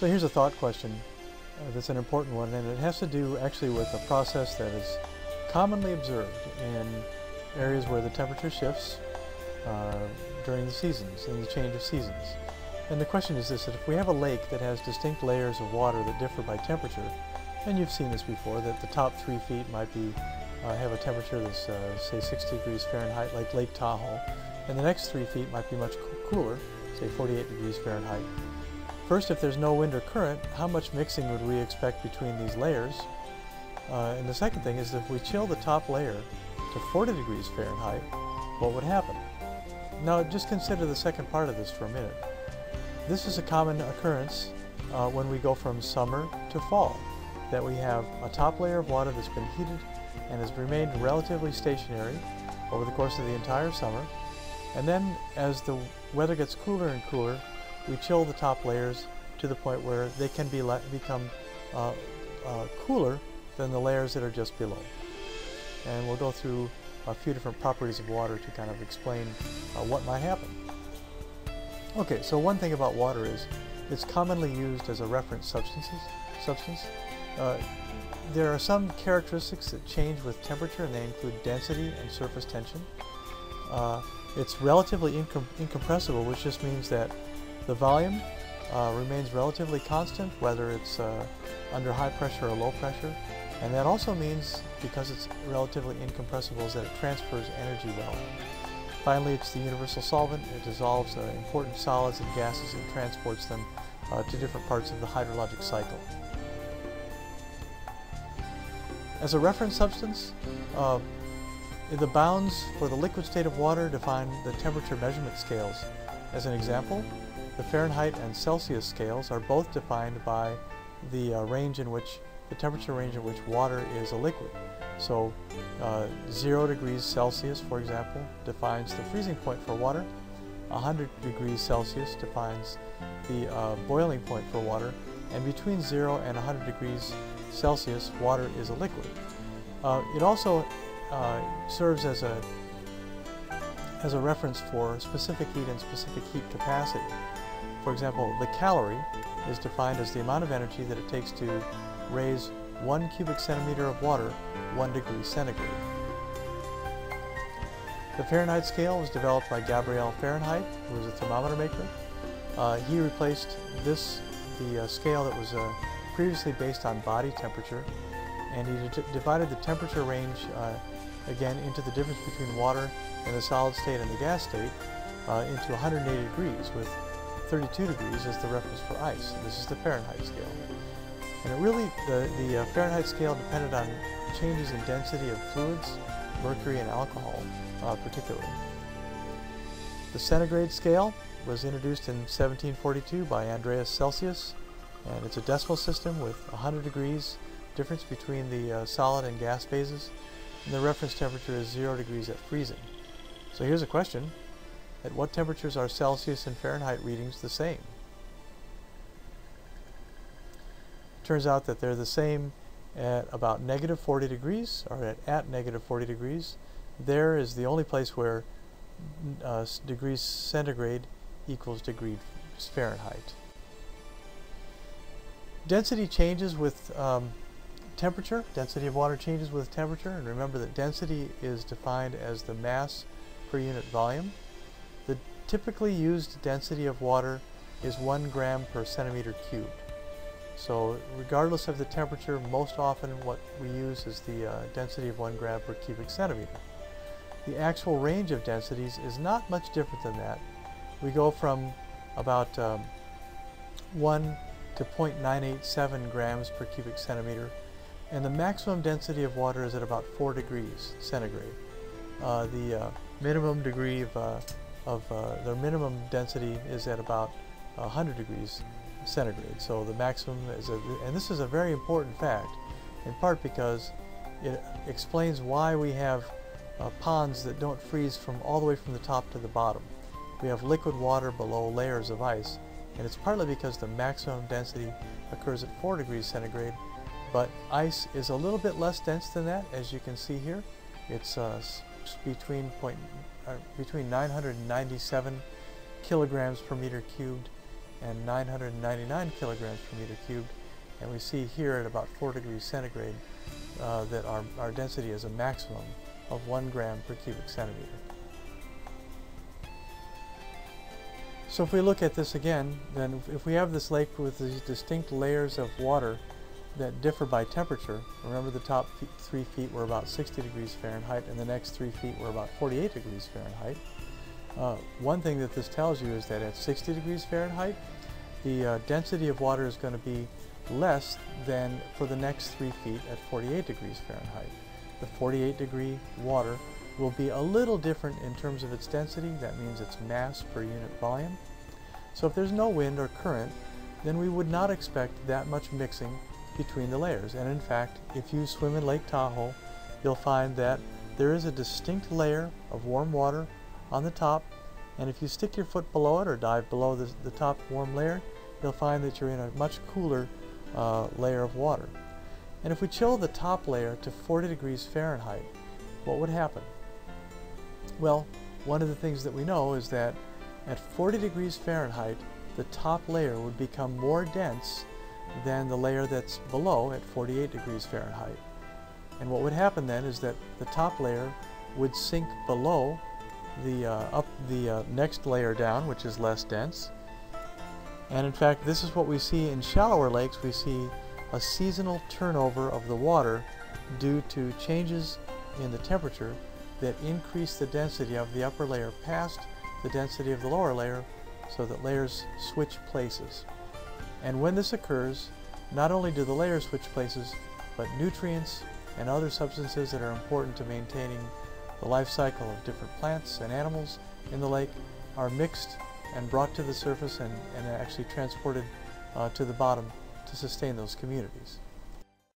So here's a thought question that's an important one, and it has to do actually with a process that is commonly observed in areas where the temperature shifts during the seasons, in the change of seasons. And the question is this, that if we have a lake that has distinct layers of water that differ by temperature, and you've seen this before, that the top 3 feet might be have a temperature that's say 60 degrees Fahrenheit, like Lake Tahoe, and the next 3 feet might be much cooler, say 48 degrees Fahrenheit. First, if there's no wind or current, how much mixing would we expect between these layers? And the second thing is, if we chill the top layer to 40 degrees Fahrenheit, what would happen? Now, just consider the second part of this for a minute. This is a common occurrence when we go from summer to fall, that we have a top layer of water that's been heated and has remained relatively stationary over the course of the entire summer, and then as the weather gets cooler and cooler, we chill the top layers to the point where they can become cooler than the layers that are just below. And we'll go through a few different properties of water to kind of explain what might happen. Okay, so one thing about water is it's commonly used as a reference substance. There are some characteristics that change with temperature, and they include density and surface tension. It's relatively incompressible, which just means that the volume remains relatively constant, whether it's under high pressure or low pressure. And that also means, because it's relatively incompressible, is that it transfers energy well. Finally, it's the universal solvent. It dissolves important solids and gases and transports them to different parts of the hydrologic cycle. As a reference substance, the bounds for the liquid state of water define the temperature measurement scales. As an example, the Fahrenheit and Celsius scales are both defined by the temperature range in which water is a liquid. So 0 degrees Celsius, for example, defines the freezing point for water. 100 degrees Celsius defines the boiling point for water. And between 0 and 100 degrees Celsius, water is a liquid. It also serves as a reference for specific heat and specific heat capacity. For example, the calorie is defined as the amount of energy that it takes to raise 1 cubic centimeter of water 1 degree centigrade. The Fahrenheit scale was developed by Gabriel Fahrenheit, who was a thermometer maker. He replaced the scale that was previously based on body temperature, and he divided the temperature range again into the difference between water in the solid state and the gas state into 180 degrees, with 32 degrees as the reference for ice. And this is the Fahrenheit scale. And it really, the Fahrenheit scale depended on changes in density of fluids, mercury and alcohol particularly. The centigrade scale was introduced in 1742 by Andreas Celsius, and it's a decimal system with 100 degrees difference between the solid and gas phases, and the reference temperature is 0 degrees at freezing. So here's a question: at what temperatures are Celsius and Fahrenheit readings the same? Turns out that they're the same at about negative 40 degrees, or at negative 40 degrees. There is the only place where degrees centigrade equals degrees Fahrenheit. Density changes with temperature. Density of water changes with temperature, and remember that density is defined as the mass per unit volume. The typically used density of water is 1 gram per centimeter cubed. So regardless of the temperature, most often what we use is the density of 1 gram per cubic centimeter. The actual range of densities is not much different than that. We go from about 1 to 0.987 grams per cubic centimeter, and the maximum density of water is at about 4 degrees centigrade. The minimum degree the minimum density is at about 100 degrees centigrade. So the maximum is, and this is a very important fact, in part because it explains why we have ponds that don't freeze from all the way from the top to the bottom. We have liquid water below layers of ice, and it's partly because the maximum density occurs at 4 degrees centigrade, but ice is a little bit less dense than that, as you can see here. It's between 997 kilograms per meter cubed and 999 kilograms per meter cubed, and we see here at about 4 degrees centigrade that our density is a maximum of 1 gram per cubic centimeter. So if we look at this again, then if we have this lake with these distinct layers of water that differ by temperature, remember the top 3 feet were about 60 degrees Fahrenheit and the next 3 feet were about 48 degrees Fahrenheit. One thing that this tells you is that at 60 degrees Fahrenheit, the density of water is going to be less than for the next 3 feet at 48 degrees Fahrenheit. The 48 degree water will be a little different in terms of its density. That means its mass per unit volume. So if there's no wind or current, then we would not expect that much mixing between the layers. And in fact, if you swim in Lake Tahoe, you'll find that there is a distinct layer of warm water on the top, and if you stick your foot below it or dive below the top warm layer, you'll find that you're in a much cooler layer of water. And if we chill the top layer to 40 degrees Fahrenheit, what would happen? Well, one of the things that we know is that at 40 degrees Fahrenheit, the top layer would become more dense than the layer that's below at 48 degrees Fahrenheit. And what would happen then is that the top layer would sink below the next layer down, which is less dense. And in fact, this is what we see in shallower lakes. We see a seasonal turnover of the water due to changes in the temperature that increase the density of the upper layer past the density of the lower layer, so that layers switch places. And when this occurs, not only do the layers switch places, but nutrients and other substances that are important to maintaining the life cycle of different plants and animals in the lake are mixed and brought to the surface and actually transported to the bottom to sustain those communities.